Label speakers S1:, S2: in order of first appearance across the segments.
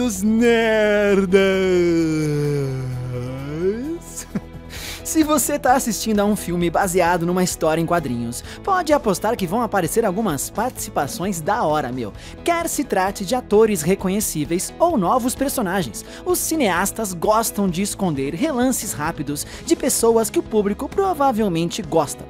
S1: queridos nerds! Se você tá assistindo a um filme baseado numa história em quadrinhos, pode apostar que vão aparecer algumas participações da hora, meu. Quer se trate de atores reconhecíveis ou novos personagens, os cineastas gostam de esconder relances rápidos de pessoas que o público provavelmente gosta.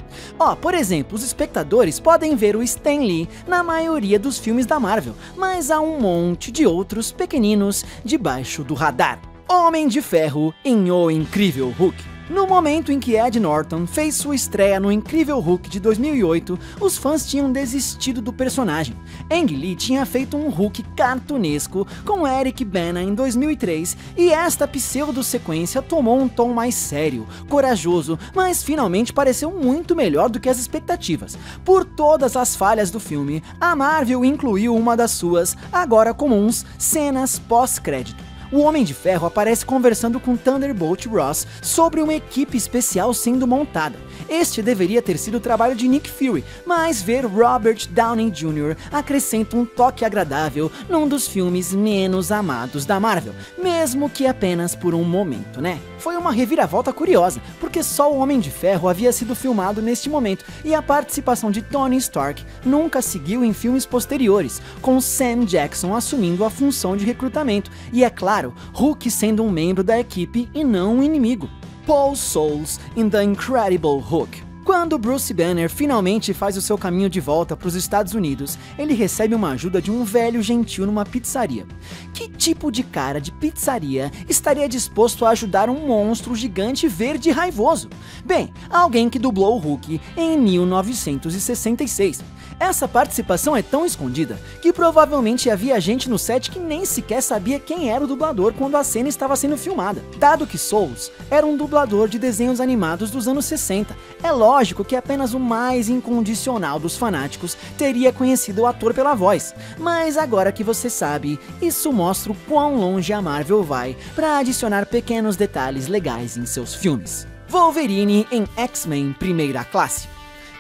S1: Por exemplo, os espectadores podem ver o Stan Lee na maioria dos filmes da Marvel, mas há um monte de outros pequeninos debaixo do radar. Homem de Ferro em O Incrível Hulk. No momento em que Ed Norton fez sua estreia no Incrível Hulk de 2008, os fãs tinham desistido do personagem. Ang Lee tinha feito um Hulk cartunesco com Eric Bana em 2003 e esta pseudo-sequência tomou um tom mais sério, corajoso, mas finalmente pareceu muito melhor do que as expectativas. Por todas as falhas do filme, a Marvel incluiu uma das suas, agora comuns, cenas pós-crédito. O Homem de Ferro aparece conversando com Thunderbolt Ross sobre uma equipe especial sendo montada. Este deveria ter sido o trabalho de Nick Fury, mas ver Robert Downey Jr. acrescenta um toque agradável num dos filmes menos amados da Marvel, mesmo que apenas por um momento, né? Foi uma reviravolta curiosa, porque só o Homem de Ferro havia sido filmado neste momento, e a participação de Tony Stark nunca seguiu em filmes posteriores, com Sam Jackson assumindo a função de recrutamento, e é claro, Hulk sendo um membro da equipe e não um inimigo. Paul Soules in The Incredible Hulk. Quando Bruce Banner finalmente faz o seu caminho de volta para os Estados Unidos, ele recebe uma ajuda de um velho gentil numa pizzaria. Que tipo de cara de pizzaria estaria disposto a ajudar um monstro gigante verde e raivoso? Bem, alguém que dublou o Hulk em 1966. Essa participação é tão escondida que provavelmente havia gente no set que nem sequer sabia quem era o dublador quando a cena estava sendo filmada. Dado que Souls era um dublador de desenhos animados dos anos 60, é lógico que apenas o mais incondicional dos fanáticos teria conhecido o ator pela voz. Mas agora que você sabe, isso mostra o quão longe a Marvel vai para adicionar pequenos detalhes legais em seus filmes. Wolverine em X-Men Primeira Classe.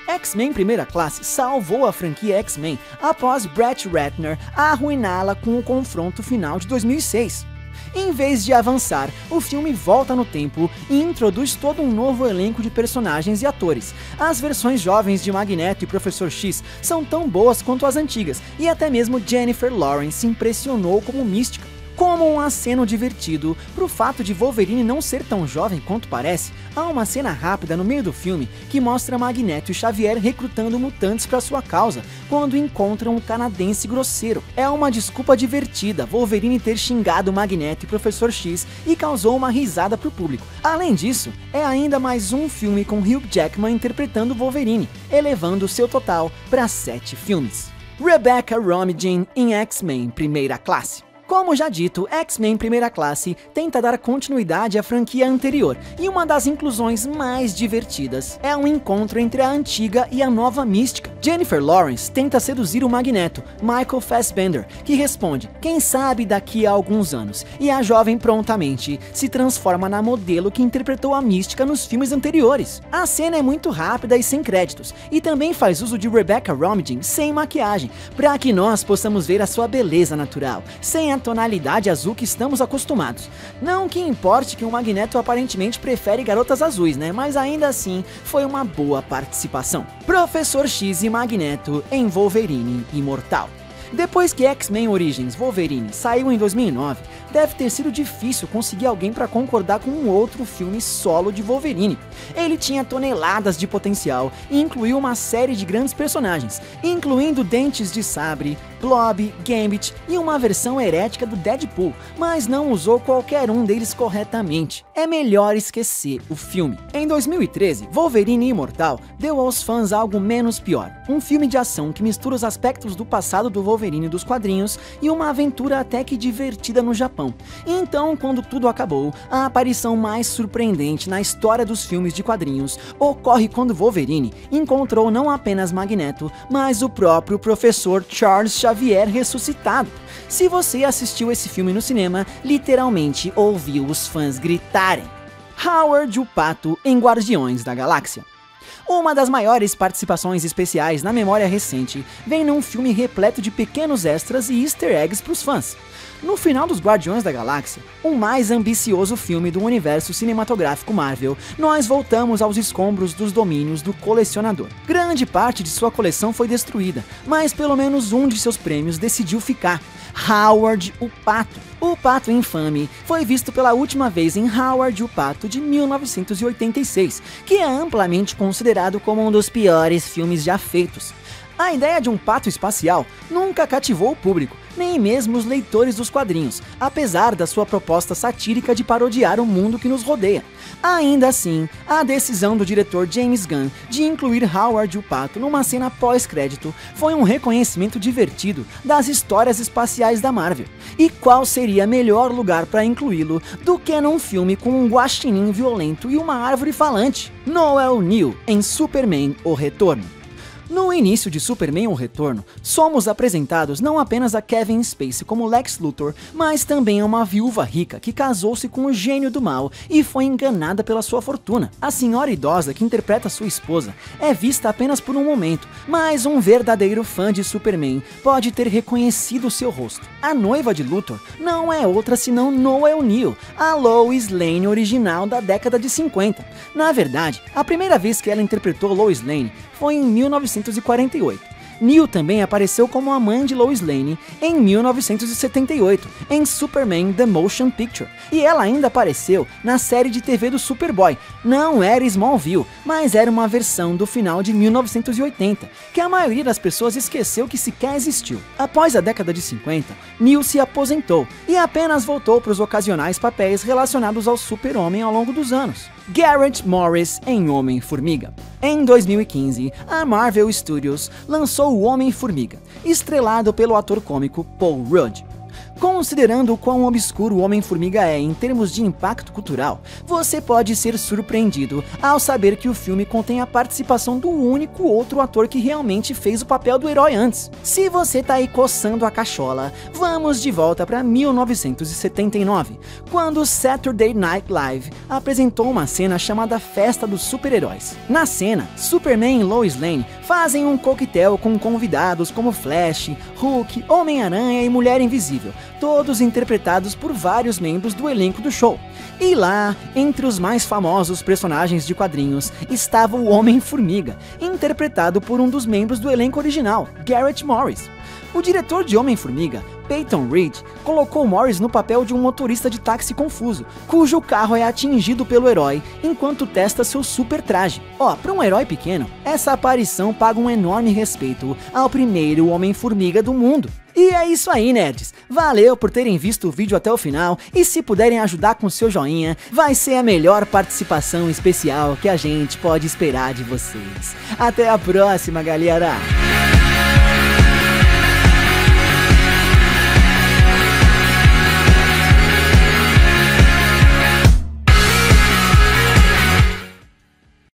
S1: X-Men Primeira Classe salvou a franquia X-Men após Brett Ratner arruiná-la com o confronto final de 2006. Em vez de avançar, o filme volta no tempo e introduz todo um novo elenco de personagens e atores. As versões jovens de Magneto e Professor X são tão boas quanto as antigas, e até mesmo Jennifer Lawrence impressionou como Mística. Como um aceno divertido pro fato de Wolverine não ser tão jovem quanto parece, há uma cena rápida no meio do filme que mostra Magneto e Xavier recrutando mutantes para sua causa, quando encontram um canadense grosseiro. É uma desculpa divertida Wolverine ter xingado Magneto e Professor X e causou uma risada pro público. Além disso, é ainda mais um filme com Hugh Jackman interpretando Wolverine, elevando seu total para 7 filmes. Rebecca Romijn em X-Men Primeira Classe. Como já dito, X-Men Primeira Classe tenta dar continuidade à franquia anterior, e uma das inclusões mais divertidas é um encontro entre a antiga e a nova Mística. Jennifer Lawrence tenta seduzir o Magneto, Michael Fassbender, que responde, quem sabe daqui a alguns anos, e a jovem prontamente se transforma na modelo que interpretou a Mística nos filmes anteriores. A cena é muito rápida e sem créditos, e também faz uso de Rebecca Romijn sem maquiagem, para que nós possamos ver a sua beleza natural, sem a tonalidade azul que estamos acostumados. Não que importe que o Magneto aparentemente prefere garotas azuis, né? Mas ainda assim, foi uma boa participação. Professor X e Magneto em Wolverine Imortal. Depois que X-Men Origins Wolverine saiu em 2009, deve ter sido difícil conseguir alguém para concordar com um outro filme solo de Wolverine. Ele tinha toneladas de potencial e incluiu uma série de grandes personagens, incluindo Dentes de Sabre, Blob, Gambit e uma versão herética do Deadpool, mas não usou qualquer um deles corretamente. É melhor esquecer o filme. Em 2013, Wolverine Imortal deu aos fãs algo menos pior, um filme de ação que mistura os aspectos do passado do Wolverine dos quadrinhos e uma aventura até que divertida no Japão. Então, quando tudo acabou, a aparição mais surpreendente na história dos filmes de quadrinhos ocorre quando Wolverine encontrou não apenas Magneto, mas o próprio Professor Charles Xavier ressuscitado. Se você assistiu esse filme no cinema, literalmente ouviu os fãs gritarem. Howard o Pato em Guardiões da Galáxia. Uma das maiores participações especiais na memória recente vem num filme repleto de pequenos extras e easter eggs pros fãs. No final dos Guardiões da Galáxia, o mais ambicioso filme do universo cinematográfico Marvel, nós voltamos aos escombros dos domínios do colecionador. Grande parte de sua coleção foi destruída, mas pelo menos um de seus prêmios decidiu ficar: Howard o Pato. O Pato Infame foi visto pela última vez em Howard o Pato de 1986, que é amplamente considerado como um dos piores filmes já feitos. A ideia de um pato espacial nunca cativou o público, nem mesmo os leitores dos quadrinhos, apesar da sua proposta satírica de parodiar o mundo que nos rodeia. Ainda assim, a decisão do diretor James Gunn de incluir Howard o Pato numa cena pós-crédito foi um reconhecimento divertido das histórias espaciais da Marvel. E qual seria melhor lugar para incluí-lo do que num filme com um guaxinim violento e uma árvore falante? Noel Neill em Superman: O Retorno. No início de Superman: O Retorno, somos apresentados não apenas a Kevin Spacey como Lex Luthor, mas também a uma viúva rica que casou-se com o gênio do mal e foi enganada pela sua fortuna. A senhora idosa que interpreta sua esposa é vista apenas por um momento, mas um verdadeiro fã de Superman pode ter reconhecido seu rosto. A noiva de Luthor não é outra senão Noel Neill, a Lois Lane original da década de 50. Na verdade, a primeira vez que ela interpretou Lois Lane foi em 1948. Neill também apareceu como a mãe de Lois Lane em 1978, em Superman The Motion Picture. E ela ainda apareceu na série de TV do Superboy. Não era Smallville, mas era uma versão do final de 1980, que a maioria das pessoas esqueceu que sequer existiu. Após a década de 50, Neill se aposentou e apenas voltou para os ocasionais papéis relacionados ao Super-Homem ao longo dos anos. Garrett Morris em Homem-Formiga. Em 2015, a Marvel Studios lançou o Homem-Formiga, estrelado pelo ator cômico Paul Rudd. Considerando o quão obscuro o Homem-Formiga é em termos de impacto cultural, você pode ser surpreendido ao saber que o filme contém a participação do único outro ator que realmente fez o papel do herói antes. Se você tá aí coçando a cachola, vamos de volta para 1979, quando Saturday Night Live apresentou uma cena chamada Festa dos Super-Heróis. Na cena, Superman e Lois Lane fazem um coquetel com convidados como Flash, Hulk, Homem-Aranha e Mulher Invisível, todos interpretados por vários membros do elenco do show. E lá, entre os mais famosos personagens de quadrinhos, estava o Homem-Formiga, interpretado por um dos membros do elenco original, Garrett Morris. O diretor de Homem-Formiga, Peyton Reed, colocou Morris no papel de um motorista de táxi confuso, cujo carro é atingido pelo herói enquanto testa seu super traje. Para um herói pequeno, essa aparição paga um enorme respeito ao primeiro Homem-Formiga do mundo. E é isso aí, nerds! Valeu por terem visto o vídeo até o final, e se puderem ajudar com seu joinha, vai ser a melhor participação especial que a gente pode esperar de vocês. Até a próxima, galera!